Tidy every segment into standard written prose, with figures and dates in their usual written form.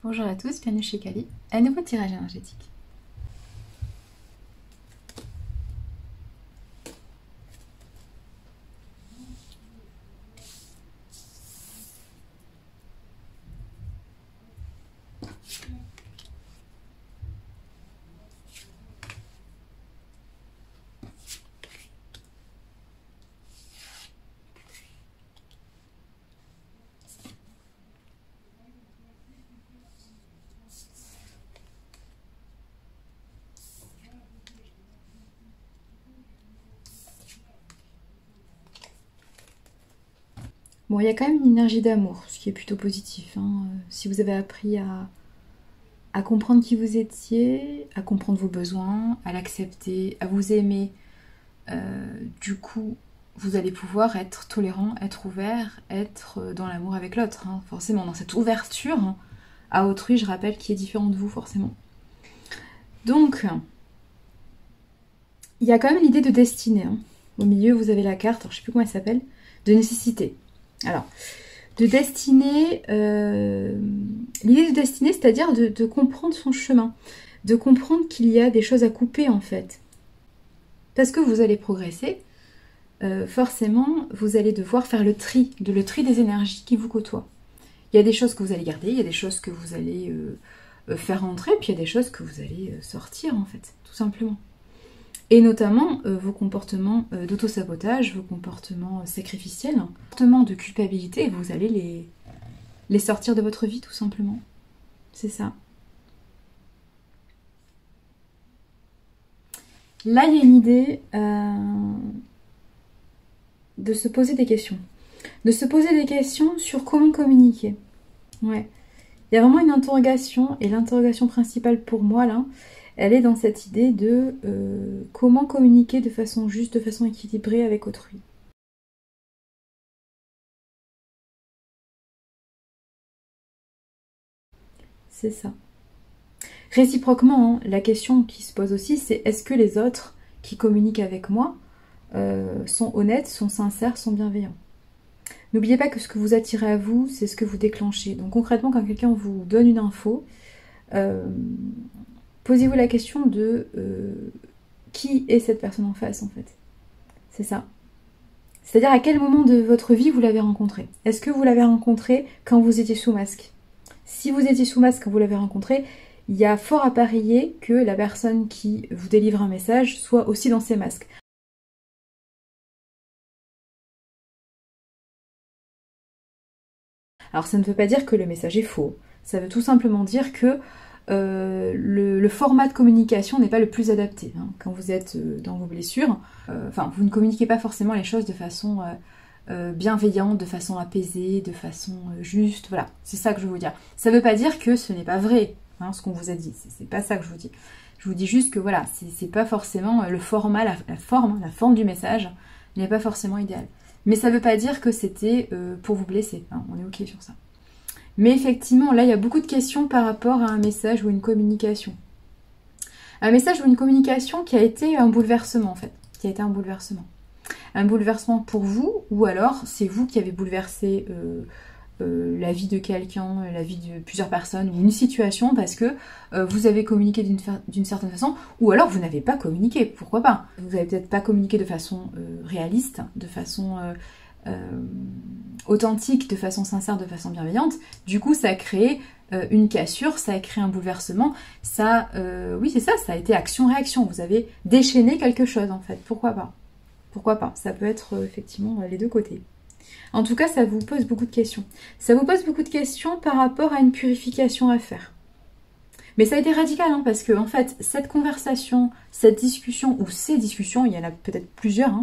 Bonjour à tous, bienvenue chez Kali, un nouveau tirage énergétique. Bon, il y a quand même une énergie d'amour, ce qui est plutôt positif. Si vous avez appris à comprendre qui vous étiez, à comprendre vos besoins, à l'accepter, à vous aimer, du coup, vous allez pouvoir être tolérant, être ouvert, être dans l'amour avec l'autre. Forcément, dans cette ouverture à autrui, je rappelle, qui est différent de vous, forcément. Donc, il y a quand même l'idée de destinée. Au milieu, vous avez la carte, alors, je ne sais plus comment elle s'appelle, de nécessité. Alors, de destinée, l'idée de destinée, c'est-à-dire de comprendre son chemin, de comprendre qu'il y a des choses à couper en fait. Parce que vous allez progresser, forcément, vous allez devoir faire le tri des énergies qui vous côtoient. Il y a des choses que vous allez garder, il y a des choses que vous allez faire entrer, puis il y a des choses que vous allez sortir en fait, tout simplement. Et notamment vos comportements d'auto-sabotage, vos comportements sacrificiels, vos comportements de culpabilité, vous allez les sortir de votre vie tout simplement. C'est ça. Là, il y a une idée de se poser des questions. De se poser des questions sur comment communiquer. Ouais. Il y a vraiment une interrogation, et l'interrogation principale pour moi, là, elle est dans cette idée de comment communiquer de façon juste, de façon équilibrée avec autrui. C'est ça. Réciproquement, la question qui se pose aussi, c'est est-ce que les autres qui communiquent avec moi sont honnêtes, sont sincères, sont bienveillants? N'oubliez pas que ce que vous attirez à vous, c'est ce que vous déclenchez. Donc concrètement, quand quelqu'un vous donne une info, posez-vous la question de qui est cette personne en face en fait. C'est ça. C'est-à-dire à quel moment de votre vie vous l'avez rencontré. Est-ce que vous l'avez rencontré quand vous étiez sous masque? Si vous étiez sous masque quand vous l'avez rencontré, il y a fort à parier que la personne qui vous délivre un message soit aussi dans ses masques. Alors ça ne veut pas dire que le message est faux. Ça veut tout simplement dire que le format de communication n'est pas le plus adapté. Quand vous êtes dans vos blessures, vous ne communiquez pas forcément les choses de façon bienveillante, de façon apaisée, de façon juste. Voilà, c'est ça que je veux vous dire. Ça ne veut pas dire que ce n'est pas vrai, ce qu'on vous a dit. C'est pas ça que je vous dis. Je vous dis juste que voilà, c'est pas forcément le format, la forme du message n'est pas forcément idéale. Mais ça ne veut pas dire que c'était pour vous blesser. On est ok sur ça. Mais effectivement, là, il y a beaucoup de questions par rapport à un message ou une communication. Un message ou une communication qui a été un bouleversement, en fait. Qui a été un bouleversement. Un bouleversement pour vous, ou alors c'est vous qui avez bouleversé la vie de quelqu'un, la vie de plusieurs personnes, ou une situation, parce que vous avez communiqué d'une certaine façon, ou alors vous n'avez pas communiqué, pourquoi pas. Vous n'avez peut-être pas communiqué de façon réaliste, de façon authentique, de façon sincère, de façon bienveillante. Du coup, ça a créé une cassure, ça a créé un bouleversement. Ça, oui, c'est ça, ça a été action-réaction. Vous avez déchaîné quelque chose, en fait. Pourquoi pas? Pourquoi pas? Ça peut être effectivement les deux côtés. En tout cas, ça vous pose beaucoup de questions. Ça vous pose beaucoup de questions par rapport à une purification à faire. Mais ça a été radical, parce que en fait, cette conversation, cette discussion, ou ces discussions, il y en a peut-être plusieurs,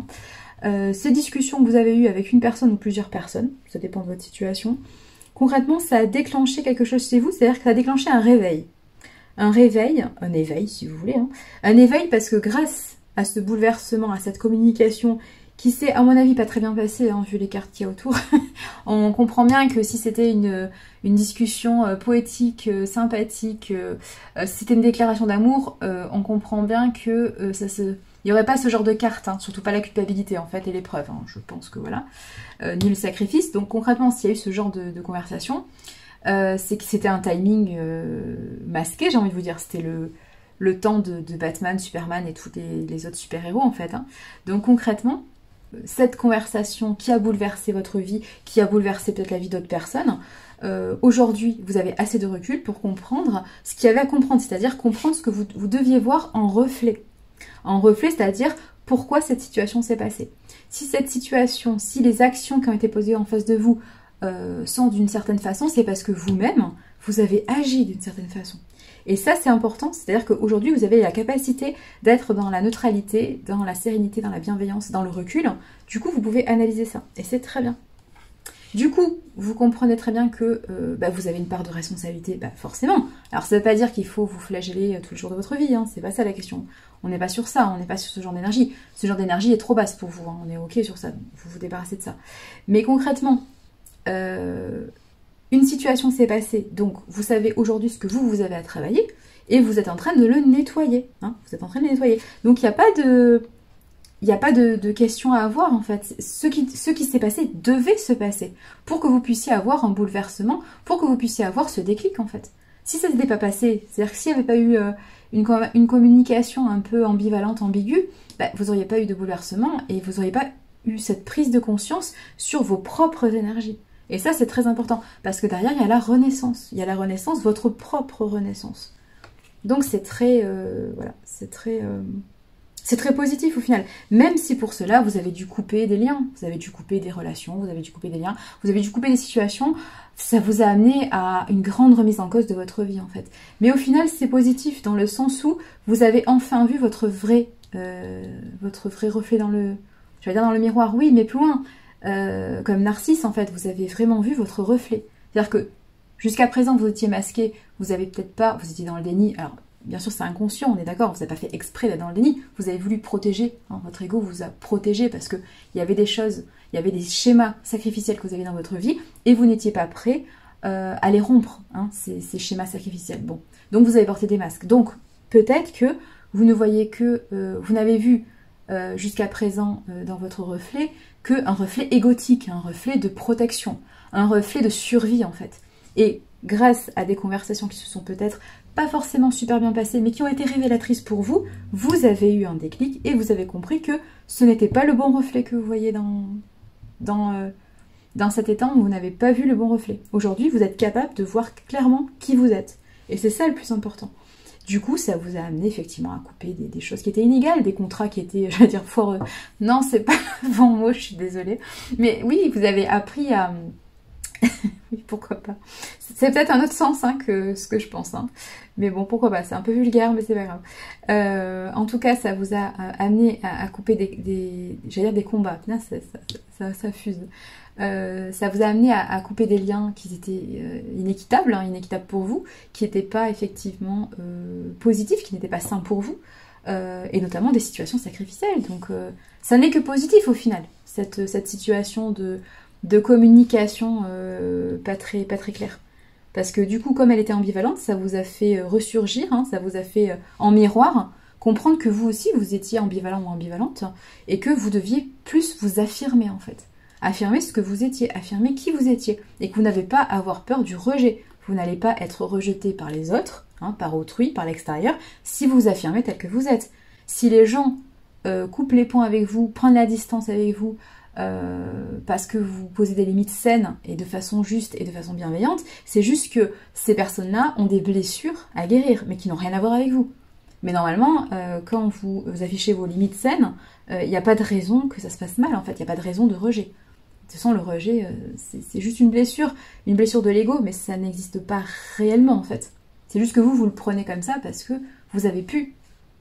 ces discussions que vous avez eues avec une personne ou plusieurs personnes, ça dépend de votre situation, concrètement, ça a déclenché quelque chose chez vous, c'est-à-dire que ça a déclenché un réveil. Un éveil si vous voulez, un éveil parce que grâce à ce bouleversement, à cette communication qui s'est, à mon avis, pas très bien passée, vu les cartes qu'il y a autour, on comprend bien que si c'était une discussion poétique, sympathique, si c'était une déclaration d'amour, on comprend bien que il n'y aurait pas ce genre de carte, surtout pas la culpabilité en fait et l'épreuve, je pense que voilà, ni le sacrifice. Donc concrètement, s'il y a eu ce genre de conversation, c'est que c'était un timing masqué, j'ai envie de vous dire. C'était le temps de Batman, Superman et tous les autres super-héros en fait. Hein. Donc concrètement, cette conversation qui a bouleversé votre vie, qui a bouleversé peut-être la vie d'autres personnes, aujourd'hui vous avez assez de recul pour comprendre ce qu'il y avait à comprendre, c'est-à-dire comprendre ce que vous deviez voir en reflet. En reflet, c'est-à-dire pourquoi cette situation s'est passée. Si cette situation, si les actions qui ont été posées en face de vous sont d'une certaine façon, c'est parce que vous-même, vous avez agi d'une certaine façon. Et ça, c'est important, c'est-à-dire qu'aujourd'hui, vous avez la capacité d'être dans la neutralité, dans la sérénité, dans la bienveillance, dans le recul. Du coup, vous pouvez analyser ça, et c'est très bien. Du coup, vous comprenez très bien que vous avez une part de responsabilité, forcément. Alors, ça ne veut pas dire qu'il faut vous flageller tous les jours de votre vie, hein, c'est pas ça la question. On n'est pas sur ça, on n'est pas sur ce genre d'énergie. Ce genre d'énergie est trop basse pour vous, hein, on est ok sur ça, vous vous débarrassez de ça. Mais concrètement, une situation s'est passée, donc vous savez aujourd'hui ce que vous avez à travailler, et vous êtes en train de le nettoyer. Hein, vous êtes en train de le nettoyer. Donc il n'y a pas de questions à avoir en fait. Ce qui s'est passé devait se passer pour que vous puissiez avoir un bouleversement, pour que vous puissiez avoir ce déclic en fait. Si ça ne s'était pas passé, c'est-à-dire que s'il n'y avait pas eu une communication un peu ambivalente, ambiguë, vous n'auriez pas eu de bouleversement et vous n'auriez pas eu cette prise de conscience sur vos propres énergies. Et ça, c'est très important, parce que derrière, il y a la renaissance. Il y a la renaissance, votre propre renaissance. Donc, c'est très, voilà, c'est très positif au final. Même si pour cela, vous avez dû couper des liens, vous avez dû couper des relations, vous avez dû couper des liens, vous avez dû couper des situations, ça vous a amené à une grande remise en cause de votre vie, en fait. Mais au final, c'est positif, dans le sens où vous avez enfin vu votre vrai reflet dans le... Je vais dire dans le miroir, oui, mais plus loin. Comme Narcisse, en fait, vous avez vraiment vu votre reflet. C'est-à-dire que jusqu'à présent, vous étiez masqué, vous avez peut-être pas, vous étiez dans le déni. Alors, bien sûr, c'est inconscient, on est d'accord, vous n'avez pas fait exprès d'être dans le déni. Vous avez voulu protéger, hein, votre ego vous a protégé parce qu'il y avait des choses, il y avait des schémas sacrificiels que vous avez dans votre vie et vous n'étiez pas prêt à les rompre, hein, ces schémas sacrificiels. Bon, donc vous avez porté des masques. Donc, peut-être que vous ne voyez que, vous n'avez vu jusqu'à présent dans votre reflet qu'un reflet égotique, un reflet de protection, un reflet de survie en fait. Et grâce à des conversations qui se sont peut-être pas forcément super bien passées, mais qui ont été révélatrices pour vous, vous avez eu un déclic et vous avez compris que ce n'était pas le bon reflet que vous voyez dans cet étang où vous n'avez pas vu le bon reflet. Aujourd'hui, vous êtes capable de voir clairement qui vous êtes. Et c'est ça le plus important. Du coup, ça vous a amené effectivement à couper des choses qui étaient inégales, des contrats qui étaient, je vais dire, fort... Non, c'est pas le bon mot, je suis désolée. Mais oui, vous avez appris à... oui, pourquoi pas. C'est peut-être un autre sens hein, que ce que je pense. Hein. Mais bon, pourquoi pas. C'est un peu vulgaire, mais c'est pas grave. En tout cas, ça vous a amené à couper j'allais dire des combats. Là, ça fuse. Ça vous a amené à couper des liens qui étaient inéquitables, hein, inéquitables pour vous, qui n'étaient pas effectivement positifs, qui n'étaient pas sains pour vous, et notamment des situations sacrificielles. Donc ça n'est que positif au final, cette situation de communication pas très claire. Parce que du coup, comme elle était ambivalente, ça vous a fait ressurgir, hein, ça vous a fait en miroir comprendre que vous aussi, vous étiez ambivalent ou ambivalente, et que vous deviez plus vous affirmer en fait. Affirmer ce que vous étiez, affirmer qui vous étiez, et que vous n'avez pas à avoir peur du rejet. Vous n'allez pas être rejeté par les autres, hein, par autrui, par l'extérieur, si vous vous affirmez tel que vous êtes. Si les gens coupent les ponts avec vous, prennent la distance avec vous, parce que vous posez des limites saines et de façon juste et de façon bienveillante, c'est juste que ces personnes-là ont des blessures à guérir, mais qui n'ont rien à voir avec vous. Mais normalement, quand vous affichez vos limites saines, il n'y a pas de raison que ça se passe mal, en fait, il n'y a pas de raison de rejet. De toute façon, le rejet, c'est juste une blessure de l'ego, mais ça n'existe pas réellement, en fait. C'est juste que vous le prenez comme ça parce que vous avez pu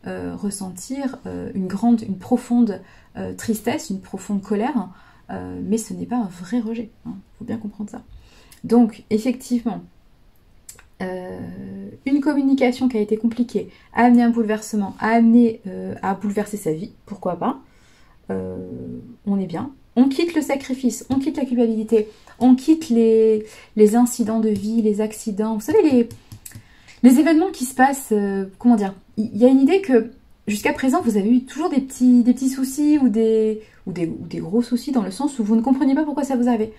ressentir une profonde tristesse, une profonde colère, mais ce n'est pas un vrai rejet. Il faut bien comprendre ça. Donc, effectivement, une communication qui a été compliquée a amené un bouleversement, a amené à bouleverser sa vie, pourquoi pas. On est bien. On quitte le sacrifice, on quitte la culpabilité, on quitte les incidents de vie, les accidents. Vous savez, les événements qui se passent, comment dire, il y a une idée que jusqu'à présent, vous avez eu toujours des petits soucis ou des gros soucis dans le sens où vous ne compreniez pas pourquoi ça vous arrivait.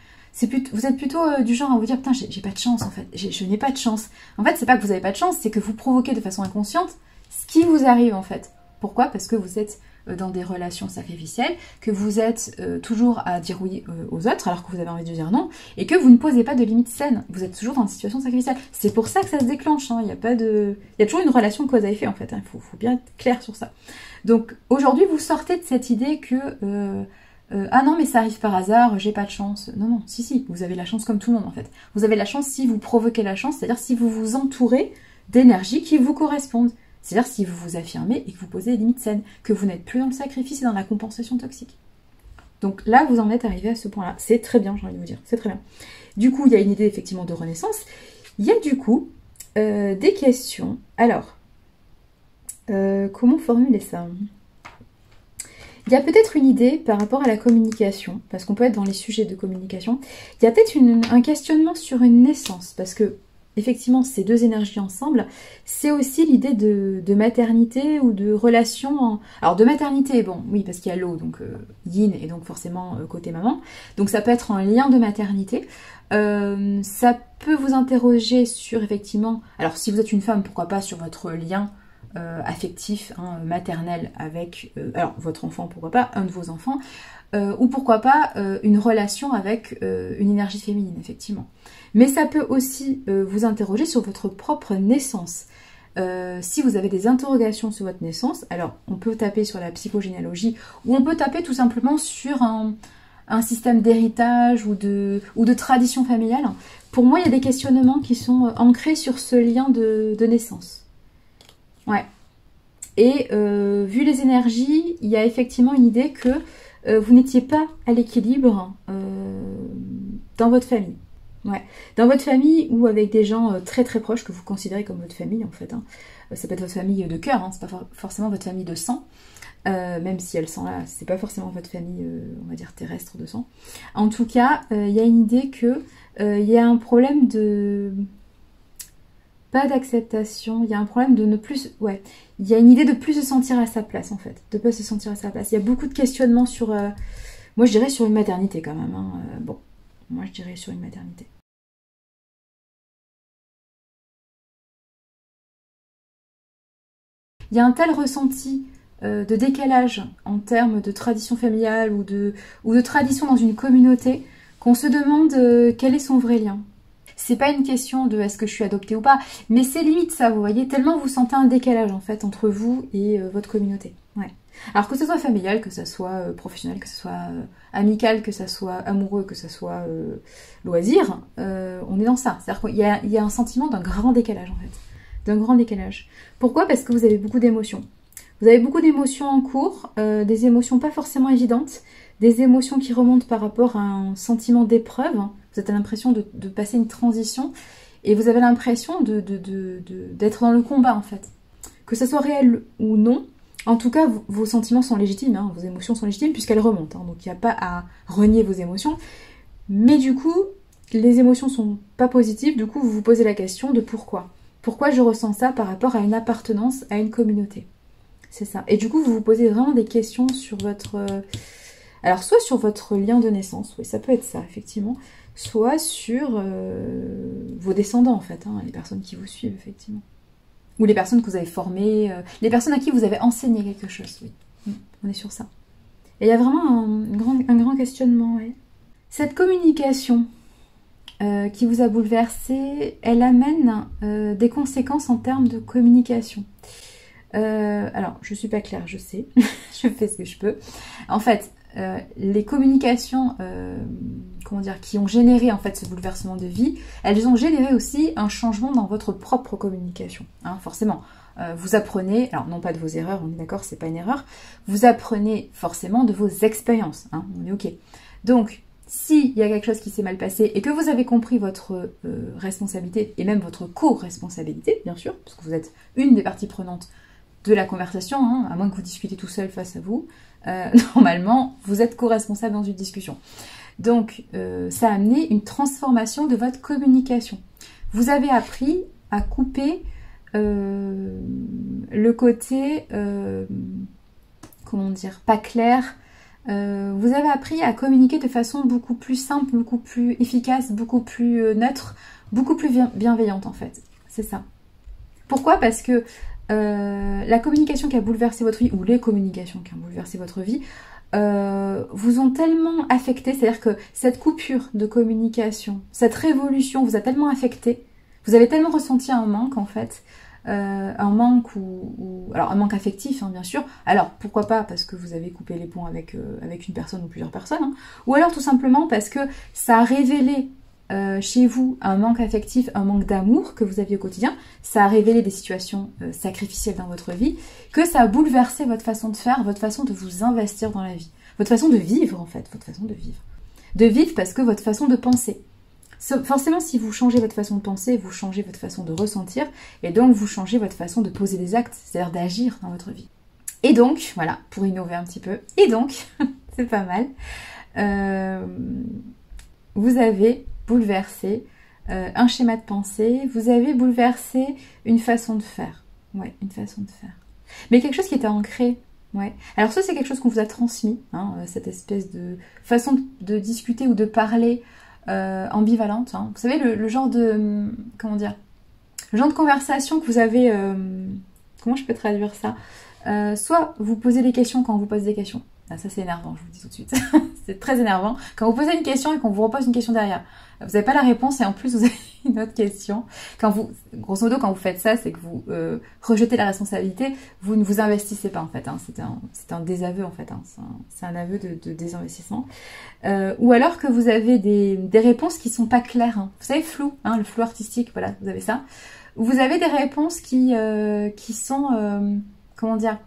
vous êtes plutôt du genre à vous dire, putain, j'ai pas de chance en fait, je n'ai pas de chance. En fait, c'est pas que vous avez pas de chance, c'est que vous provoquez de façon inconsciente ce qui vous arrive en fait. Pourquoi? Parce que vous êtes dans des relations sacrificielles, que vous êtes toujours à dire oui aux autres alors que vous avez envie de dire non, et que vous ne posez pas de limites saines. Vous êtes toujours dans une situation sacrificielle. C'est pour ça que ça se déclenche. Hein. Il y a toujours une relation cause à effet en fait. Hein. Il faut bien être clair sur ça. Donc aujourd'hui, vous sortez de cette idée que ah non mais ça arrive par hasard, j'ai pas de chance. Non, non, si, vous avez la chance comme tout le monde en fait. Vous avez la chance si vous provoquez la chance, c'est-à-dire si vous vous entourez d'énergies qui vous correspondent. C'est-à-dire si vous vous affirmez et que vous posez des limites saines, que vous n'êtes plus dans le sacrifice et dans la compensation toxique. Donc là, vous en êtes arrivé à ce point-là. C'est très bien, j'ai envie de vous dire, c'est très bien. Du coup, il y a une idée effectivement de renaissance. Il y a du coup des questions. Alors, comment formuler ça? Il y a peut-être une idée par rapport à la communication, parce qu'on peut être dans les sujets de communication. Il y a peut-être un questionnement sur une naissance, parce que effectivement, ces deux énergies ensemble, c'est aussi l'idée de maternité ou de relation. Alors de maternité, bon, oui, parce qu'il y a l'eau, donc yin, et donc forcément côté maman. Donc ça peut être un lien de maternité. Ça peut vous interroger sur effectivement, alors si vous êtes une femme, pourquoi pas sur votre lien affectif, hein, maternel avec alors votre enfant, pourquoi pas, un de vos enfants, ou pourquoi pas une relation avec une énergie féminine, effectivement. Mais ça peut aussi vous interroger sur votre propre naissance. Si vous avez des interrogations sur votre naissance, alors on peut taper sur la psychogénéalogie, ou on peut taper tout simplement sur un système d'héritage ou de tradition familiale. Pour moi, il y a des questionnements qui sont ancrés sur ce lien de naissance. Ouais. Et vu les énergies, il y a effectivement une idée que vous n'étiez pas à l'équilibre dans votre famille. Ouais. Dans votre famille ou avec des gens très très proches que vous considérez comme votre famille en fait. Hein. Ça peut être votre famille de cœur, hein, c'est pas forcément votre famille de sang. Même si elle sent là, c'est pas forcément votre famille, on va dire terrestre de sang. En tout cas, il y a une idée que il y a un problème de... Pas d'acceptation, il y a un problème de ne plus... Ouais, il y a une idée de plus se sentir à sa place en fait, de pas se sentir à sa place. Il y a beaucoup de questionnements sur... moi je dirais sur une maternité quand même. Hein. Bon, moi je dirais sur une maternité. Il y a un tel ressenti de décalage en termes de tradition familiale ou de tradition dans une communauté qu'on se demande quel est son vrai lien. C'est pas une question de est-ce que je suis adoptée ou pas, mais c'est limite ça, vous voyez, tellement vous sentez un décalage en fait entre vous et votre communauté. Ouais. Alors que ce soit familial, que ce soit professionnel, que ce soit amical, que ce soit amoureux, que ce soit loisir, on est dans ça. C'est-à-dire qu'il y a un sentiment d'un grand décalage en fait. D'un grand décalage. Pourquoi? Parce que vous avez beaucoup d'émotions. Vous avez beaucoup d'émotions en cours, des émotions pas forcément évidentes, des émotions qui remontent par rapport à un sentiment d'épreuve. Vous avez l'impression de passer une transition et vous avez l'impression d'être dans le combat en fait. Que ça soit réel ou non, en tout cas vos sentiments sont légitimes, hein, vos émotions sont légitimes puisqu'elles remontent. Hein, donc il n'y a pas à renier vos émotions. Mais du coup, les émotions sont pas positives, du coup vous vous posez la question de pourquoi. Pourquoi je ressens ça par rapport à une appartenance à une communauté? C'est ça. Et du coup, vous vous posez vraiment des questions sur votre... alors, soit sur votre lien de naissance, oui, ça peut être ça, effectivement, soit sur vos descendants, en fait, hein, les personnes qui vous suivent, effectivement. Ou les personnes que vous avez formées, les personnes à qui vous avez enseigné quelque chose, oui. On est sur ça. Et il y a vraiment un grand questionnement, ouais. Cette communication... qui vous a bouleversé, elle amène des conséquences en termes de communication. Alors, je suis pas claire, je sais, je fais ce que je peux. En fait, les communications, comment dire, qui ont généré en fait ce bouleversement de vie, elles ont généré aussi un changement dans votre propre communication. Hein, forcément, vous apprenez, alors non pas de vos erreurs, on est d'accord, c'est pas une erreur. Vous apprenez forcément de vos expériences. Hein, on est ok. Donc s'il y a quelque chose qui s'est mal passé et que vous avez compris votre responsabilité et même votre co-responsabilité, bien sûr, parce que vous êtes une des parties prenantes de la conversation, hein, à moins que vous discutez tout seul face à vous, normalement, vous êtes co-responsable dans une discussion. Donc, ça a amené une transformation de votre communication. Vous avez appris à couper le côté, comment dire, pas clair, Vous avez appris à communiquer de façon beaucoup plus simple, beaucoup plus efficace, beaucoup plus neutre, beaucoup plus bienveillante en fait. C'est ça. Pourquoi? Parce que la communication qui a bouleversé votre vie, ou les communications qui ont bouleversé votre vie, vous ont tellement affecté, c'est-à-dire que cette coupure de communication, cette révolution vous a tellement affecté, vous avez tellement ressenti un manque en fait, un manque alors un manque affectif hein, bien sûr, alors pourquoi pas parce que vous avez coupé les ponts avec une personne ou plusieurs personnes, hein, ou alors tout simplement parce que ça a révélé chez vous un manque affectif, un manque d'amour que vous aviez au quotidien, ça a révélé des situations sacrificielles dans votre vie, que ça a bouleversé votre façon de faire, votre façon de vous investir dans la vie, votre façon de vivre en fait, votre façon de vivre. De vivre parce que votre façon de penser. Forcément, si vous changez votre façon de penser, vous changez votre façon de ressentir, et donc vous changez votre façon de poser des actes, c'est-à-dire d'agir dans votre vie. Et donc, voilà, pour innover un petit peu, et donc, c'est pas mal, vous avez bouleversé un schéma de pensée, vous avez bouleversé une façon de faire. Ouais, une façon de faire. Mais quelque chose qui était ancré. Ouais. Alors ça, c'est quelque chose qu'on vous a transmis, hein, cette espèce de façon de discuter ou de parler ambivalente. Hein. Vous savez, le genre de... comment dire? Le genre de conversation que vous avez... comment je peux traduire ça? Soit vous posez des questions quand on vous pose des questions. Ah, ça c'est énervant, je vous le dis tout de suite. C'est très énervant. Quand vous posez une question et qu'on vous repose une question derrière, vous n'avez pas la réponse et en plus vous avez une autre question. Grosso modo, quand vous faites ça, c'est que vous rejetez la responsabilité, vous ne vous investissez pas en fait. Hein. C'est un désaveu en fait. Hein. C'est un aveu de désinvestissement. Ou alors que vous avez des réponses qui sont pas claires. Hein. Vous savez, flou, hein, le flou artistique, voilà, vous avez ça. Vous avez des réponses qui sont, comment dire,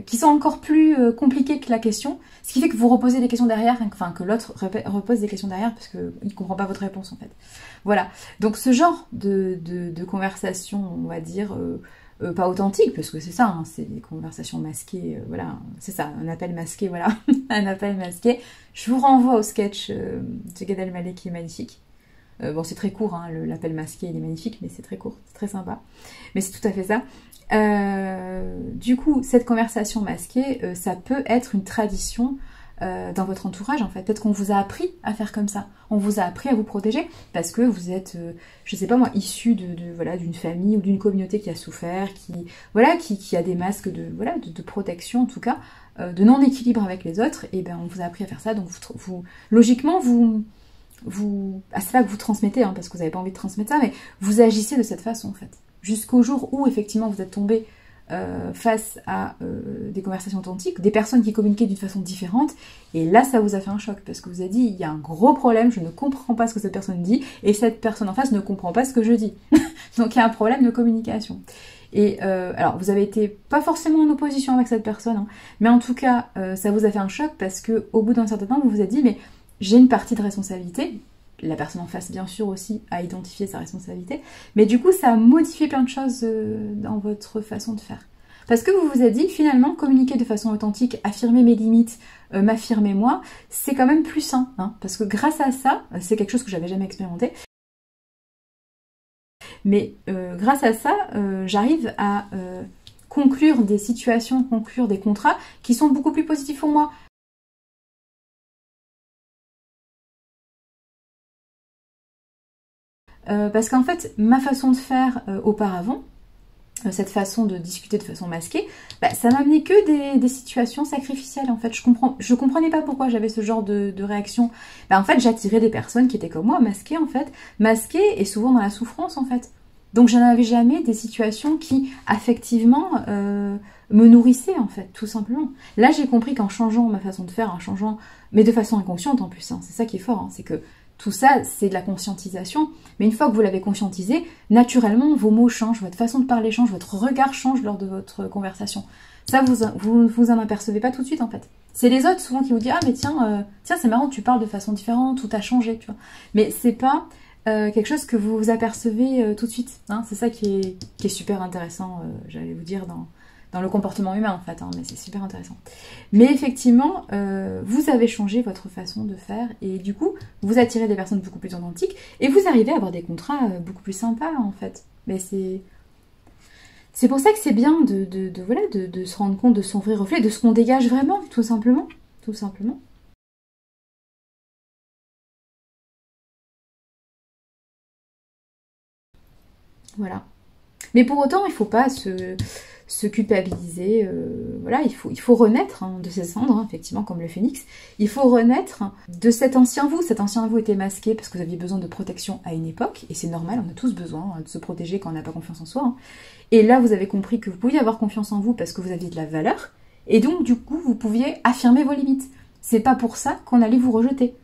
qui sont encore plus compliquées que la question, ce qui fait que vous reposez des questions derrière, enfin que l'autre repose des questions derrière parce qu'il ne comprend pas votre réponse en fait. Voilà, donc ce genre de conversation, on va dire, pas authentique, parce que c'est ça, hein, c'est des conversations masquées, voilà, c'est ça, un appel masqué, voilà, un appel masqué. Je vous renvoie au sketch de Gad Elmaleh qui est magnifique. Bon, c'est très court, hein, l'appel masqué, il est magnifique, mais c'est très court, c'est très sympa. Mais c'est tout à fait ça. Du coup, cette conversation masquée, ça peut être une tradition dans votre entourage, en fait. Peut-être qu'on vous a appris à faire comme ça. On vous a appris à vous protéger parce que vous êtes, je sais pas moi, issu voilà, d'une famille ou d'une communauté qui a souffert, qui a des masques de protection, en tout cas, de non-équilibre avec les autres. Et ben, on vous a appris à faire ça. Donc, logiquement, c'est pas que vous transmettez, hein, parce que vous n'avez pas envie de transmettre ça, mais vous agissez de cette façon, en fait. Jusqu'au jour où, effectivement, vous êtes tombé face à des conversations authentiques, des personnes qui communiquaient d'une façon différente, et là, ça vous a fait un choc, parce que vous avez dit, il y a un gros problème, je ne comprends pas ce que cette personne dit, et cette personne en face ne comprend pas ce que je dis. Donc, il y a un problème de communication. Et alors, vous avez été pas forcément en opposition avec cette personne, hein, mais en tout cas, ça vous a fait un choc, parce que au bout d'un certain temps, vous vous êtes dit, mais j'ai une partie de responsabilité, la personne en face bien sûr aussi a identifié sa responsabilité, mais du coup ça a modifié plein de choses dans votre façon de faire. Parce que vous vous êtes dit finalement communiquer de façon authentique, affirmer mes limites, m'affirmer moi, c'est quand même plus sain, hein, parce que grâce à ça, c'est quelque chose que j'avais jamais expérimenté, mais grâce à ça, j'arrive à conclure des situations, conclure des contrats qui sont beaucoup plus positifs pour moi. Parce qu'en fait, ma façon de faire auparavant, cette façon de discuter de façon masquée, bah, ça m'amenait que des situations sacrificielles en fait. Je comprenais pas pourquoi j'avais ce genre de réaction. Bah, en fait, j'attirais des personnes qui étaient comme moi, masquées en fait, masquées et souvent dans la souffrance en fait. Donc je n'avais jamais des situations qui affectivement me nourrissaient en fait, tout simplement. Là j'ai compris qu'en changeant ma façon de faire, en changeant, mais de façon inconsciente en plus, hein, c'est ça qui est fort, hein, c'est que tout ça, c'est de la conscientisation, mais une fois que vous l'avez conscientisé, naturellement, vos mots changent, votre façon de parler change, votre regard change lors de votre conversation. Ça, vous en apercevez pas tout de suite, en fait. C'est les autres, souvent, qui vous disent « Ah, mais tiens, c'est marrant, tu parles de façon différente, tout a changé, tu vois. » Mais c'est pas quelque chose que vous apercevez tout de suite. Hein. C'est ça qui est super intéressant, j'allais vous dire, dans le comportement humain en fait, hein, mais c'est super intéressant. Mais effectivement, vous avez changé votre façon de faire et du coup, vous attirez des personnes beaucoup plus authentiques et vous arrivez à avoir des contrats beaucoup plus sympas en fait. Mais C'est pour ça que c'est bien voilà, de se rendre compte de son vrai reflet, de ce qu'on dégage vraiment, tout simplement. Tout simplement. Voilà. Mais pour autant, il ne faut pas se culpabiliser. Voilà, il faut renaître hein, de ses cendres, hein, effectivement, comme le phénix. Il faut renaître de cet ancien vous. Cet ancien vous était masqué parce que vous aviez besoin de protection à une époque. Et c'est normal, on a tous besoin hein, de se protéger quand on n'a pas confiance en soi. Hein. Et là, vous avez compris que vous pouviez avoir confiance en vous parce que vous aviez de la valeur. Et donc, du coup, vous pouviez affirmer vos limites. C'est pas pour ça qu'on allait vous rejeter.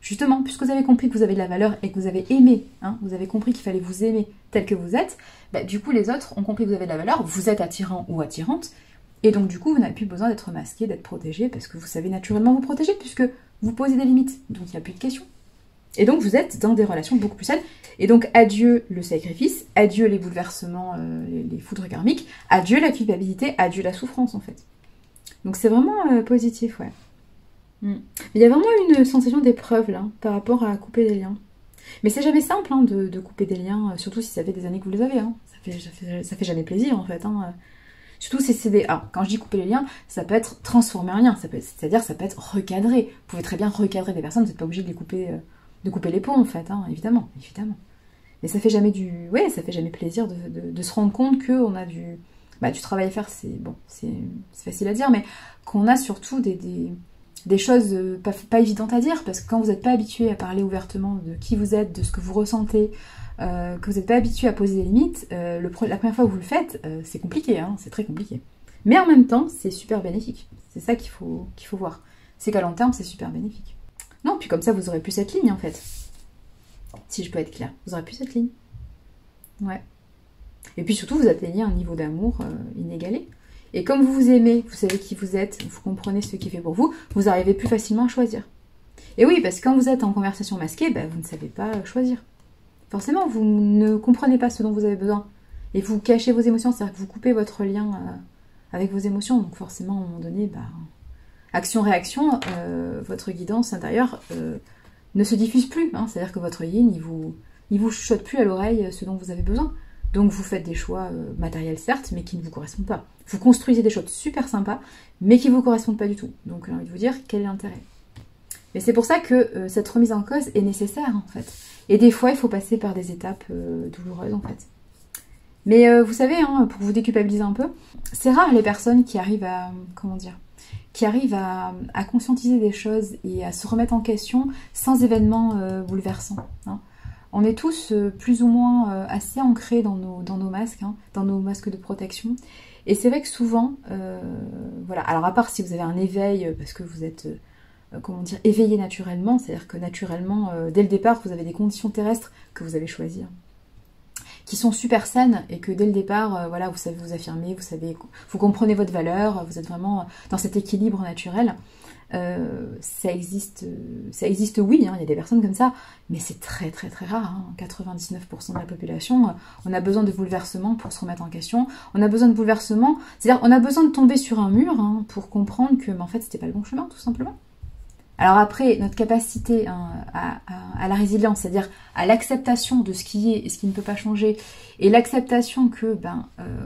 Justement, puisque vous avez compris que vous avez de la valeur et que vous avez aimé, hein, vous avez compris qu'il fallait vous aimer tel que vous êtes, bah, du coup les autres ont compris que vous avez de la valeur, vous êtes attirant ou attirante, et donc du coup vous n'avez plus besoin d'être masqué, d'être protégé, parce que vous savez naturellement vous protéger, puisque vous posez des limites, donc il n'y a plus de questions. Et donc vous êtes dans des relations beaucoup plus saines, et donc adieu le sacrifice, adieu les bouleversements, les foudres karmiques, adieu la culpabilité, adieu la souffrance en fait. Donc c'est vraiment positif, ouais. Il y a vraiment une sensation d'épreuve là, par rapport à couper des liens. Mais c'est jamais simple hein, de couper des liens, surtout si ça fait des années que vous les avez. Hein. Ça fait jamais plaisir en fait. Hein. Surtout si c'est des... Alors, quand je dis couper les liens, ça peut être transformer un lien, c'est-à-dire ça peut être recadré. Vous pouvez très bien recadrer des personnes, vous n'êtes pas obligé de couper les ponts en fait, hein, évidemment. Mais ça fait jamais ça fait jamais plaisir de se rendre compte qu'on a du travail à faire, c'est facile à dire, mais qu'on a surtout des choses pas évidentes à dire, parce que quand vous n'êtes pas habitué à parler ouvertement de qui vous êtes, de ce que vous ressentez, que vous n'êtes pas habitué à poser des limites, la première fois que vous le faites, c'est compliqué, hein, c'est très compliqué. Mais en même temps, c'est super bénéfique. C'est ça qu'il faut voir. C'est qu'à long terme, c'est super bénéfique. Non, puis comme ça, vous aurez plus cette ligne, en fait. Si je peux être claire, vous aurez plus cette ligne. Ouais. Et puis surtout, vous atteignez un niveau d'amour inégalé. Et comme vous vous aimez, vous savez qui vous êtes, vous comprenez ce qui fait pour vous, vous arrivez plus facilement à choisir. Et oui, parce que quand vous êtes en conversation masquée, vous ne savez pas choisir. Forcément, vous ne comprenez pas ce dont vous avez besoin. Et vous cachez vos émotions, c'est-à-dire que vous coupez votre lien avec vos émotions. Donc forcément, à un moment donné, action-réaction, votre guidance intérieure ne se diffuse plus. Hein. C'est-à-dire que votre yin, il vous chuchote plus à l'oreille ce dont vous avez besoin. Donc vous faites des choix matériels certes, mais qui ne vous correspondent pas. Vous construisez des choses super sympas, mais qui ne vous correspondent pas du tout. Donc j'ai envie de vous dire, quel est l'intérêt? Mais c'est pour ça que cette remise en cause est nécessaire en fait. Et des fois, il faut passer par des étapes douloureuses en fait. Mais vous savez, hein, pour vous déculpabiliser un peu, c'est rare les personnes qui arrivent à, à conscientiser des choses et à se remettre en question sans événements bouleversants. Hein. On est tous plus ou moins assez ancrés dans nos masques, hein, dans nos masques de protection. Et c'est vrai que souvent, voilà, alors à part si vous avez un éveil, parce que vous êtes, éveillé naturellement, c'est-à-dire que naturellement, dès le départ, vous avez des conditions terrestres que vous avez choisies, hein, qui sont super saines, et que dès le départ, voilà, vous savez vous affirmer, vous comprenez votre valeur, vous êtes vraiment dans cet équilibre naturel. Ça existe oui, hein, il y a des personnes comme ça, mais c'est très très très rare, hein, 99% de la population, on a besoin de bouleversements pour se remettre en question, on a besoin de bouleversements, c'est-à-dire on a besoin de tomber sur un mur hein, pour comprendre que en fait c'était pas le bon chemin tout simplement. Alors après, notre capacité hein, à la résilience, c'est-à-dire à l'acceptation de ce qui est et ce qui ne peut pas changer, et l'acceptation que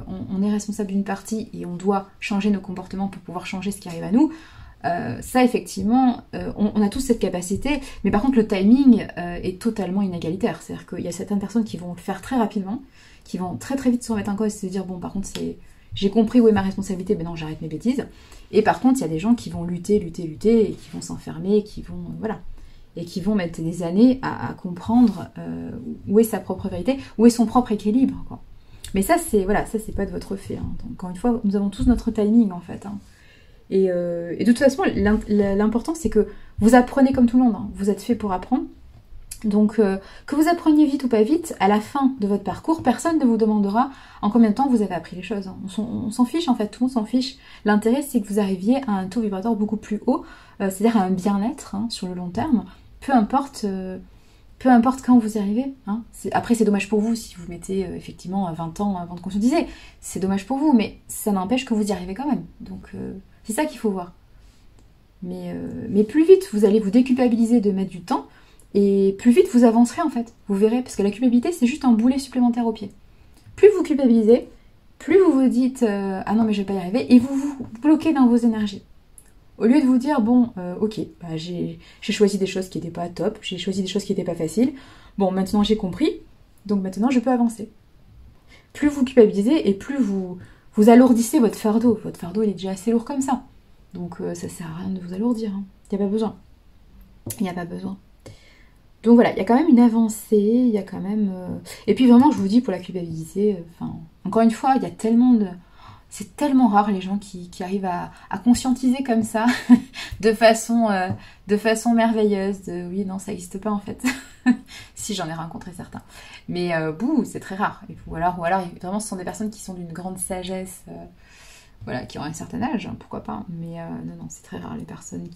on est responsable d'une partie et on doit changer nos comportements pour pouvoir changer ce qui arrive à nous, ça effectivement, on a tous cette capacité, mais par contre le timing est totalement inégalitaire. C'est-à-dire qu'il y a certaines personnes qui vont le faire très rapidement, qui vont très très vite se remettre en cause et se dire bon par contre j'ai compris où est ma responsabilité, mais non j'arrête mes bêtises. Et par contre il y a des gens qui vont lutter et qui vont s'enfermer, qui vont mettre des années à comprendre où est sa propre vérité, où est son propre équilibre, quoi. Mais ça c'est pas de votre fait. Hein. Donc, encore une fois, nous avons tous notre timing en fait. Hein. Et de toute façon, l'important c'est que vous apprenez comme tout le monde, hein. Vous êtes fait pour apprendre. Donc que vous appreniez vite ou pas vite, à la fin de votre parcours, personne ne vous demandera en combien de temps vous avez appris les choses. Hein. On s'en fiche en fait, tout le monde s'en fiche. L'intérêt c'est que vous arriviez à un taux vibratoire beaucoup plus haut, c'est-à-dire à un bien-être hein, sur le long terme, peu importe quand vous y arrivez. Hein. Après c'est dommage pour vous si vous mettez effectivement 20 ans avant de conscientiser, c'est dommage pour vous, mais ça n'empêche que vous y arrivez quand même. Donc c'est ça qu'il faut voir. Mais plus vite vous allez vous déculpabiliser de mettre du temps, et plus vite vous avancerez en fait, vous verrez, parce que la culpabilité c'est juste un boulet supplémentaire au pied. Plus vous culpabilisez, plus vous vous dites ah non mais je vais pas y arriver, et vous vous bloquez dans vos énergies. Au lieu de vous dire bon ok, bah, j'ai choisi des choses qui n'étaient pas top, j'ai choisi des choses qui n'étaient pas faciles, bon maintenant j'ai compris, donc maintenant je peux avancer. Plus vous culpabilisez et plus vous alourdissez votre fardeau. Votre fardeau il est déjà assez lourd comme ça, donc ça sert à rien de vous alourdir, hein. Il n'y a pas besoin. Il n'y a pas besoin. Donc voilà, il y a quand même une avancée, il y a quand même... Et puis vraiment, je vous dis, pour la culpabiliser, encore une fois, il y a tellement de... C'est tellement rare les gens qui arrivent à conscientiser comme ça, de façon merveilleuse. Oui, non, ça n'existe pas en fait. Si, j'en ai rencontré certains. Mais bouh, c'est très rare. Ou alors, vraiment, ce sont des personnes qui sont d'une grande sagesse, voilà, qui ont un certain âge, hein, pourquoi pas. Mais non, c'est très rare les personnes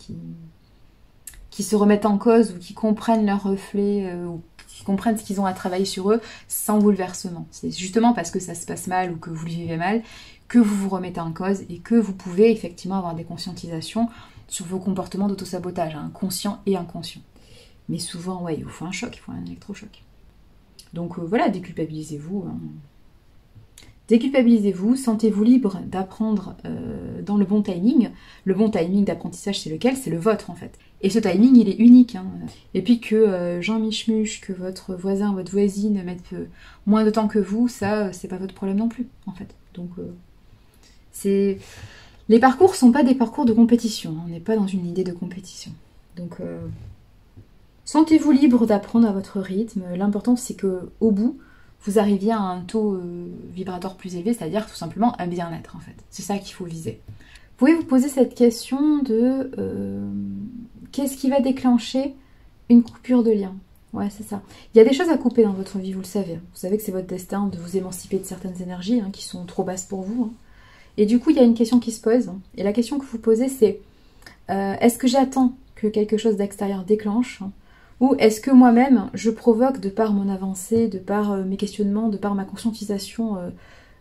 qui se remettent en cause ou qui comprennent leurs reflets ou qui comprennent ce qu'ils ont à travailler sur eux sans bouleversement. C'est justement parce que ça se passe mal ou que vous le vivez mal que vous vous remettez en cause et que vous pouvez effectivement avoir des conscientisations sur vos comportements d'autosabotage, hein, conscients et inconscients. Mais souvent, ouais, il vous faut un choc, il faut un électrochoc. Donc voilà, déculpabilisez-vous. Hein. Déculpabilisez-vous, sentez-vous libre d'apprendre dans le bon timing. Le bon timing d'apprentissage, c'est lequel? C'est le vôtre en fait. Et ce timing, il est unique. Hein. Et puis que Jean Michemuche, que votre voisin, votre voisine mettent moins de temps que vous, ça, c'est pas votre problème non plus, en fait. Donc, les parcours sont pas des parcours de compétition. On n'est pas dans une idée de compétition. Donc, sentez-vous libre d'apprendre à votre rythme. L'important, c'est que au bout, vous arriviez à un taux vibratoire plus élevé, c'est-à-dire tout simplement un bien-être, en fait. C'est ça qu'il faut viser. Vous pouvez vous poser cette question de qu'est-ce qui va déclencher une coupure de lien? Ouais, c'est ça. Il y a des choses à couper dans votre vie, vous le savez. Vous savez que c'est votre destin de vous émanciper de certaines énergies hein, qui sont trop basses pour vous. Hein. Et du coup, il y a une question qui se pose. Hein. Et la question que vous posez, c'est est-ce que j'attends que quelque chose d'extérieur déclenche hein, ou est-ce que moi-même, je provoque de par mon avancée, de par mes questionnements, de par ma conscientisation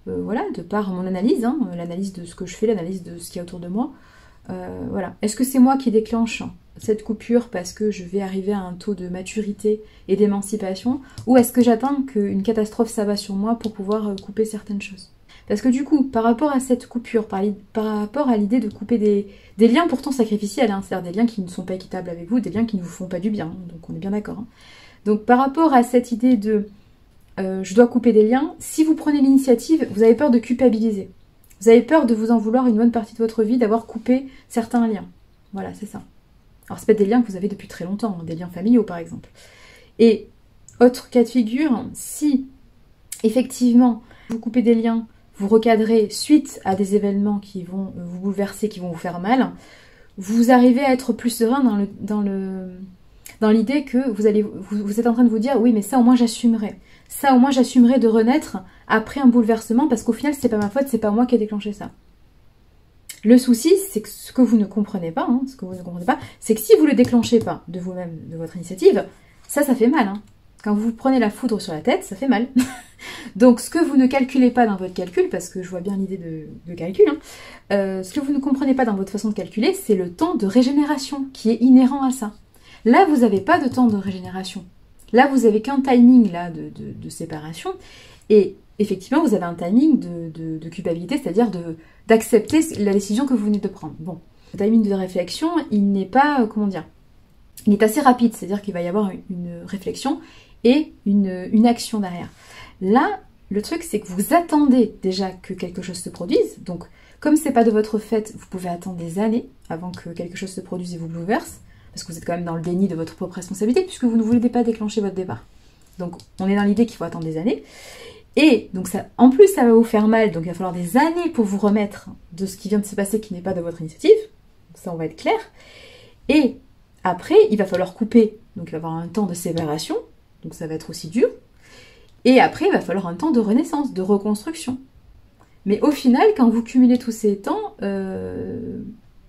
voilà, de par mon analyse, hein, l'analyse de ce que je fais, l'analyse de ce qu'il y a autour de moi. Voilà. Est-ce que c'est moi qui déclenche cette coupure parce que je vais arriver à un taux de maturité et d'émancipation ou est-ce que j'attends qu'une catastrophe s'abat sur moi pour pouvoir couper certaines choses? Parce que du coup, par rapport à cette coupure, par rapport à l'idée de couper des liens pourtant sacrificiels, hein, c'est-à-dire des liens qui ne sont pas équitables avec vous, des liens qui ne vous font pas du bien, hein, donc on est bien d'accord. Hein. Donc par rapport à cette idée de je dois couper des liens, si vous prenez l'initiative, vous avez peur de culpabiliser. Vous avez peur de vous en vouloir une bonne partie de votre vie, d'avoir coupé certains liens. Voilà, c'est ça. Alors c'est peut-être des liens que vous avez depuis très longtemps, des liens familiaux par exemple. Et autre cas de figure, si effectivement vous coupez des liens, vous recadrez suite à des événements qui vont vous bouleverser, qui vont vous faire mal, vous arrivez à être plus serein dans l'idée que vous êtes en train de vous dire oui mais ça au moins j'assumerai. Ça au moins j'assumerai de renaître après un bouleversement parce qu'au final c'est pas ma faute, c'est pas moi qui ai déclenché ça. Le souci c'est que ce que vous ne comprenez pas, hein, c'est que si vous le déclenchez pas de vous-même, de votre initiative, ça fait mal. Hein. Quand vous prenez la foudre sur la tête, ça fait mal. Donc ce que vous ne calculez pas dans votre calcul, parce que je vois bien l'idée de calcul, hein, ce que vous ne comprenez pas dans votre façon de calculer, c'est le temps de régénération qui est inhérent à ça. Là, vous n'avez pas de temps de régénération. Là, vous n'avez qu'un timing là, de séparation. Et effectivement, vous avez un timing de culpabilité, c'est-à-dire d'accepter la décision que vous venez de prendre. Bon, le timing de réflexion, il n'est pas, comment dire, il est assez rapide, c'est-à-dire qu'il va y avoir une réflexion et une action derrière. Là, le truc, c'est que vous attendez déjà que quelque chose se produise. Donc, comme c'est pas de votre fait, vous pouvez attendre des années avant que quelque chose se produise et vous bouleverse. Parce que vous êtes quand même dans le déni de votre propre responsabilité, puisque vous ne voulez pas déclencher votre départ. Donc, on est dans l'idée qu'il faut attendre des années. Et donc, ça, en plus, ça va vous faire mal. Donc, il va falloir des années pour vous remettre de ce qui vient de se passer qui n'est pas de votre initiative. Ça, on va être clair. Et après, il va falloir couper. Donc, il va y avoir un temps de séparation. Donc, ça va être aussi dur. Et après, il va falloir un temps de renaissance, de reconstruction. Mais au final, quand vous cumulez tous ces temps,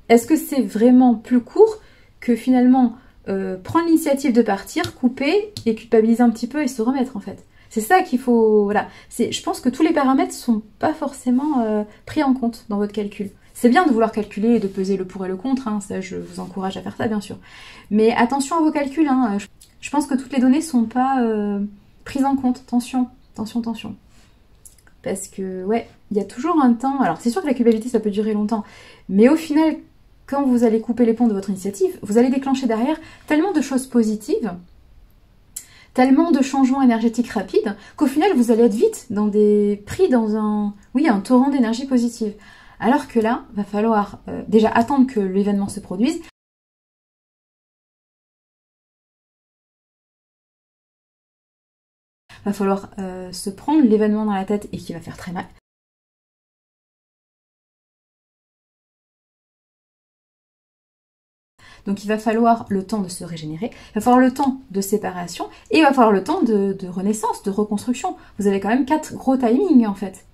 est-ce que c'est vraiment plus court que finalement prendre l'initiative de partir, couper et culpabiliser un petit peu et se remettre en fait? C'est ça qu'il faut... Voilà. Je pense que tous les paramètres ne sont pas forcément pris en compte dans votre calcul. C'est bien de vouloir calculer et de peser le pour et le contre, hein, ça je vous encourage à faire ça bien sûr. Mais attention à vos calculs, hein, je pense que toutes les données ne sont pas... prise en compte, attention, attention, attention. Parce que, ouais, il y a toujours un temps... Alors, c'est sûr que la culpabilité, ça peut durer longtemps. Mais au final, quand vous allez couper les ponts de votre initiative, vous allez déclencher derrière tellement de choses positives, tellement de changements énergétiques rapides, qu'au final, vous allez être vite pris dans un torrent d'énergie positive. Alors que là, va falloir déjà attendre que l'événement se produise. Va falloir se prendre l'événement dans la tête et qui va faire très mal. Donc il va falloir le temps de se régénérer, il va falloir le temps de séparation et il va falloir le temps de renaissance, de reconstruction. Vous avez quand même 4 gros timings en fait.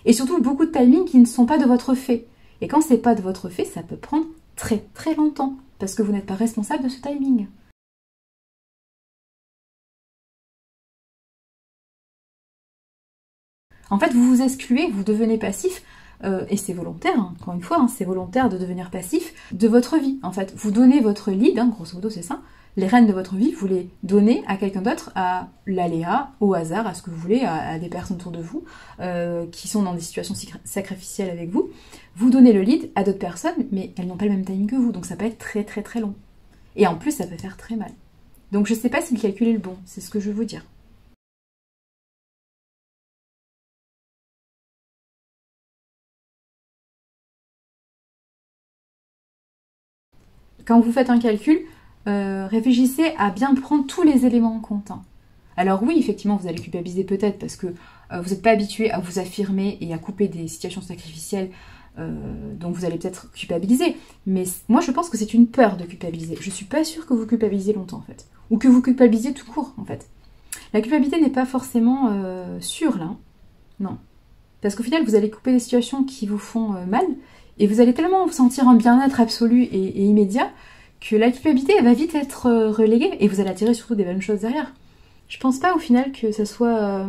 Et surtout beaucoup de timings qui ne sont pas de votre fait. Et quand c'est pas de votre fait, ça peut prendre très très longtemps parce que vous n'êtes pas responsable de ce timing. En fait, vous vous excluez, vous devenez passif, et c'est volontaire, hein, encore une fois, hein, c'est volontaire de devenir passif de votre vie. En fait, vous donnez votre lead, hein, grosso modo c'est ça, les rênes de votre vie, vous les donnez à quelqu'un d'autre, à l'aléa, au hasard, à ce que vous voulez, à des personnes autour de vous, qui sont dans des situations sacrificielles avec vous. Vous donnez le lead à d'autres personnes, mais elles n'ont pas le même timing que vous, donc ça peut être très très très long. Et en plus, ça peut faire très mal. Donc je sais pas si le calcul est le bon, c'est ce que je veux vous dire. Quand vous faites un calcul, réfléchissez à bien prendre tous les éléments en compte. Hein. Alors oui, effectivement, vous allez culpabiliser peut-être parce que vous n'êtes pas habitué à vous affirmer et à couper des situations sacrificielles, donc vous allez peut-être culpabiliser. Mais moi, je pense que c'est une peur de culpabiliser. Je suis pas sûre que vous culpabilisiez longtemps, en fait. Ou que vous culpabilisiez tout court, en fait. La culpabilité n'est pas forcément sûre, là. Non. Parce qu'au final, vous allez couper des situations qui vous font mal, et vous allez tellement vous sentir un bien-être absolu et immédiat que la culpabilité elle va vite être reléguée et vous allez attirer surtout des bonnes choses derrière. Je pense pas au final que ça soit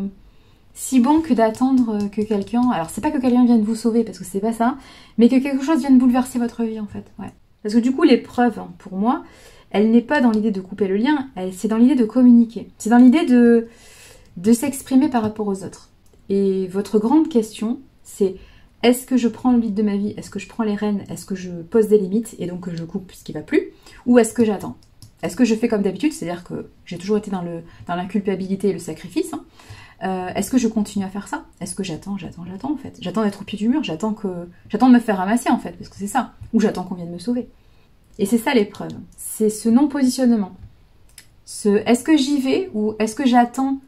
si bon que d'attendre que quelqu'un... Alors c'est pas que quelqu'un vienne vous sauver parce que c'est pas ça, mais que quelque chose vienne bouleverser votre vie en fait. Ouais. Parce que du coup l'épreuve, hein, pour moi, elle n'est pas dans l'idée de couper le lien, c'est dans l'idée de communiquer. C'est dans l'idée de s'exprimer par rapport aux autres. Et votre grande question, c'est est-ce que je prends le lead de ma vie? Est-ce que je prends les rênes? Est-ce que je pose des limites et donc je coupe ce qui va plus? Ou est-ce que j'attends? Est-ce que je fais comme d'habitude? C'est-à-dire que j'ai toujours été dans la culpabilité et le sacrifice. Hein. Est-ce que je continue à faire ça? Est-ce que j'attends en fait? J'attends d'être au pied du mur, j'attends de me faire ramasser en fait, parce que c'est ça. Ou j'attends qu'on vienne me sauver. Et c'est ça l'épreuve. C'est ce non-positionnement. Est-ce que j'y vais ou est-ce que j'attends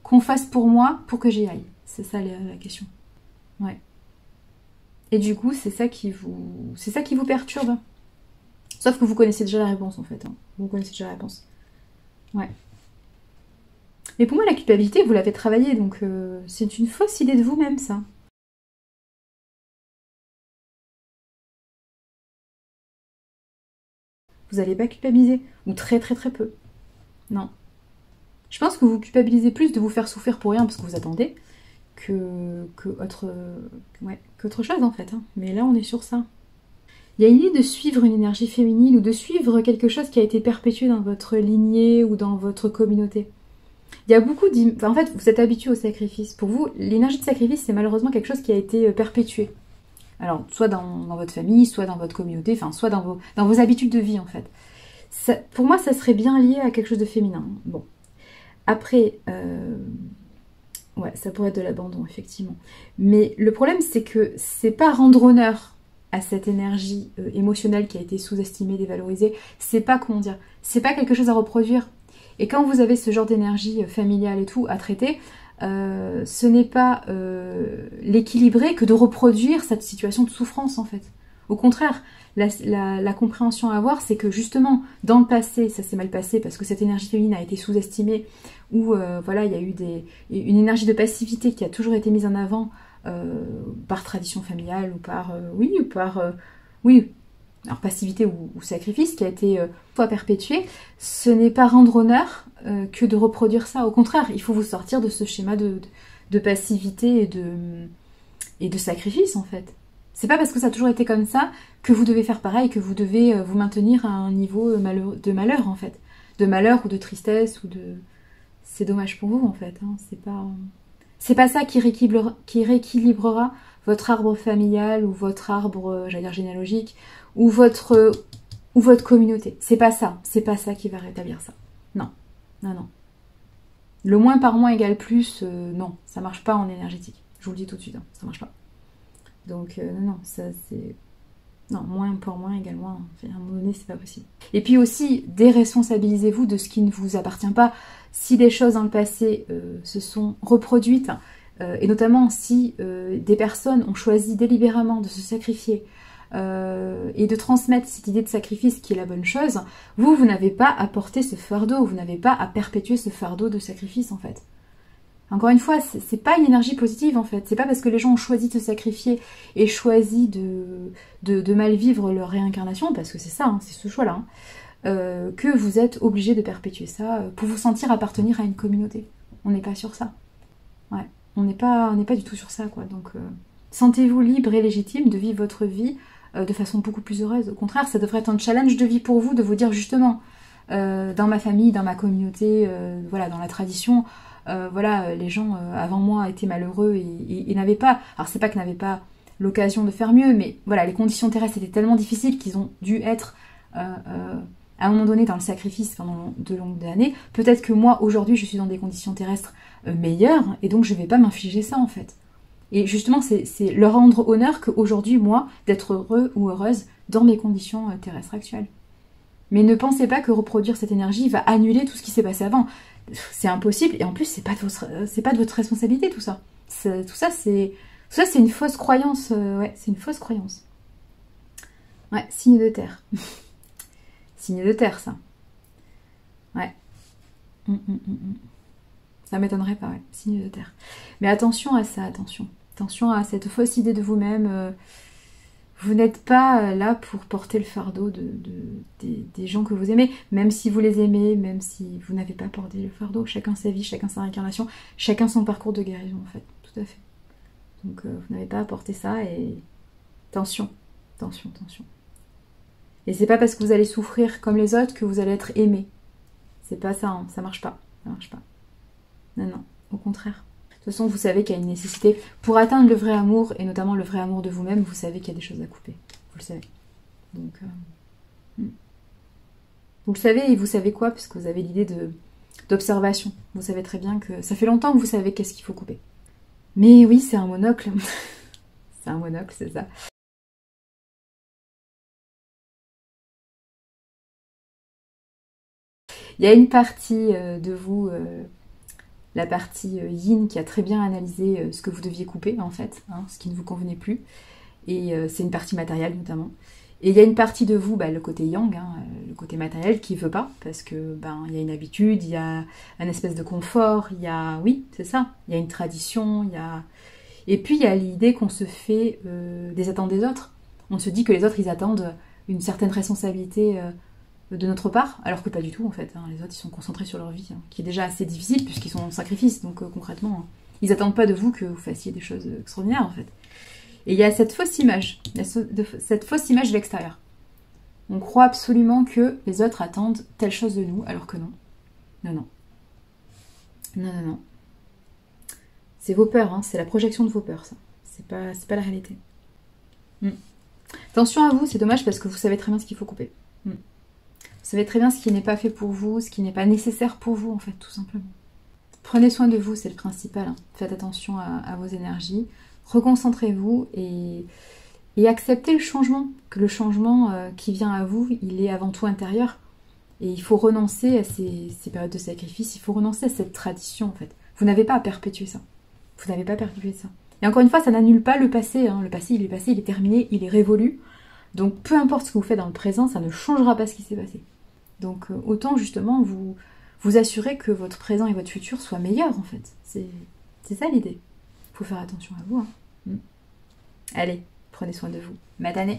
qu'on fasse pour moi pour que j'y aille? C'est ça la question. Ouais. Et du coup, c'est ça qui vous perturbe. Sauf que vous connaissez déjà la réponse, en fait. Hein. Vous connaissez déjà la réponse. Ouais. Mais pour moi, la culpabilité, vous l'avez travaillée, donc c'est une fausse idée de vous-même, ça. Vous n'allez pas culpabiliser. Ou très très très peu. Non. Je pense que vous culpabilisez plus de vous faire souffrir pour rien parce que vous attendez qu'autre chose, en fait. Hein. Mais là, on est sur ça. Il y a une idée de suivre une énergie féminine ou de suivre quelque chose qui a été perpétué dans votre lignée ou dans votre communauté. Il y a beaucoup en fait, vous êtes habitué au sacrifice. Pour vous, l'énergie de sacrifice, c'est malheureusement quelque chose qui a été perpétué. Alors, soit dans votre famille, soit dans votre communauté, enfin, soit dans vos habitudes de vie, en fait. Ça, pour moi, ça serait bien lié à quelque chose de féminin. Bon. Après, ouais, ça pourrait être de l'abandon, effectivement. Mais le problème, c'est que c'est pas rendre honneur à cette énergie émotionnelle qui a été sous-estimée, dévalorisée. C'est pas, comment dire, c'est pas quelque chose à reproduire. Et quand vous avez ce genre d'énergie familiale et tout à traiter, ce n'est pas l'équilibrer que de reproduire cette situation de souffrance, en fait. Au contraire, la compréhension à avoir, c'est que justement, dans le passé, ça s'est mal passé parce que cette énergie féminine a été sous-estimée, ou voilà, il y a eu une énergie de passivité qui a toujours été mise en avant par tradition familiale, ou par, oui, alors passivité ou sacrifice, qui a été soit perpétué. Ce n'est pas rendre honneur que de reproduire ça. Au contraire, il faut vous sortir de ce schéma de passivité et de sacrifice, en fait. C'est pas parce que ça a toujours été comme ça que vous devez faire pareil, que vous devez vous maintenir à un niveau de malheur, en fait. De malheur ou de tristesse ou de... C'est dommage pour vous, en fait. Hein. C'est pas ça qui rééquilibrera votre arbre familial ou votre arbre, j'allais dire généalogique, ou votre communauté. C'est pas ça qui va rétablir ça. Non, non, non. Le moins par moins égale plus, non, ça marche pas en énergétique. Je vous le dis tout de suite, hein, ça marche pas. Donc, non, ça c'est... Non, moins pour moins égale moins. Enfin, à un moment donné, c'est pas possible. Et puis aussi, déresponsabilisez-vous de ce qui ne vous appartient pas. Si des choses dans le passé se sont reproduites, et notamment si des personnes ont choisi délibérément de se sacrifier et de transmettre cette idée de sacrifice qui est la bonne chose, vous n'avez pas à porter ce fardeau, vous n'avez pas à perpétuer ce fardeau de sacrifice en fait. Encore une fois, c'est pas une énergie positive en fait. C'est pas parce que les gens ont choisi de se sacrifier et choisi de mal vivre leur réincarnation, parce que c'est ça, hein, c'est ce choix-là, hein, que vous êtes obligé de perpétuer ça pour vous sentir appartenir à une communauté. On n'est pas sur ça. Ouais, on n'est pas du tout sur ça, quoi. Donc, sentez-vous libre et légitime de vivre votre vie de façon beaucoup plus heureuse. Au contraire, ça devrait être un challenge de vie pour vous de vous dire justement, dans ma famille, dans ma communauté, voilà, dans la tradition. Voilà, les gens avant moi étaient malheureux et n'avaient pas, alors c'est pas qu'ils n'avaient pas l'occasion de faire mieux, mais voilà, les conditions terrestres étaient tellement difficiles qu'ils ont dû être à un moment donné dans le sacrifice pendant de longues années. Peut-être que moi aujourd'hui je suis dans des conditions terrestres meilleures et donc je vais pas m'infliger ça en fait. Et justement c'est leur rendre honneur qu'aujourd'hui moi d'être heureux ou heureuse dans mes conditions terrestres actuelles. Mais ne pensez pas que reproduire cette énergie va annuler tout ce qui s'est passé avant. C'est impossible, et en plus, c'est pas de votre responsabilité, tout ça. Tout ça, c'est une fausse croyance. Ouais, c'est une fausse croyance. Ouais, signe de terre. Signe de terre, ça. Ouais. Ça m'étonnerait pas, ouais. Signe de terre. Mais attention à ça, attention. Attention à cette fausse idée de vous-même. Vous n'êtes pas là pour porter le fardeau des gens que vous aimez, même si vous les aimez, même si vous n'avez pas porté le fardeau. Chacun sa vie, chacun sa réincarnation, chacun son parcours de guérison en fait, tout à fait. Donc vous n'avez pas à porter ça et attention, attention, attention. Et c'est pas parce que vous allez souffrir comme les autres que vous allez être aimé. C'est pas ça, hein. Ça marche pas, ça marche pas. Non, non, au contraire. De toute façon, vous savez qu'il y a une nécessité. Pour atteindre le vrai amour, et notamment le vrai amour de vous-même, vous savez qu'il y a des choses à couper. Vous le savez. Donc, vous le savez, et vous savez quoi? Parce que vous avez l'idée d'observation. Vous savez très bien que ça fait longtemps que vous savez qu'est-ce qu'il faut couper. Mais oui, c'est un monocle. C'est un monocle, c'est ça. Il y a une partie de vous... la partie yin qui a très bien analysé ce que vous deviez couper en fait, hein, ce qui ne vous convenait plus, et c'est une partie matérielle notamment. Et il y a une partie de vous, le côté yang, hein, le côté matériel, qui veut pas, parce que il y a une habitude, il y a un espèce de confort, il y a, oui, c'est ça, il y a une tradition, il y a... Et puis il y a l'idée qu'on se fait des attentes des autres. On se dit que les autres, ils attendent une certaine responsabilité de notre part, alors que pas du tout en fait. Hein. Les autres ils sont concentrés sur leur vie, hein, qui est déjà assez difficile puisqu'ils sont en sacrifice, donc concrètement, hein, ils attendent pas de vous que vous fassiez des choses extraordinaires en fait. Et il y a cette fausse image, cette fausse image de l'extérieur. On croit absolument que les autres attendent telle chose de nous, alors que non. Non, non. Non, non, non. C'est vos peurs, hein, c'est la projection de vos peurs, ça. C'est pas la réalité. Attention à vous, c'est dommage parce que vous savez très bien ce qu'il faut couper. Vous savez très bien ce qui n'est pas fait pour vous, ce qui n'est pas nécessaire pour vous, en fait, tout simplement. Prenez soin de vous, c'est le principal. Hein. Faites attention à vos énergies. Reconcentrez-vous et acceptez le changement. Que le changement qui vient à vous, il est avant tout intérieur. Et il faut renoncer à ces périodes de sacrifice. Il faut renoncer à cette tradition, en fait. Vous n'avez pas à perpétuer ça. Vous n'avez pas à perpétuer ça. Et encore une fois, ça n'annule pas le passé. Hein. Le passé, il est terminé, il est révolu. Donc, peu importe ce que vous faites dans le présent, ça ne changera pas ce qui s'est passé. Donc, autant justement vous assurer que votre présent et votre futur soient meilleurs, en fait. C'est ça l'idée. Il faut faire attention à vous. Hein. Allez, prenez soin de vous. Matane.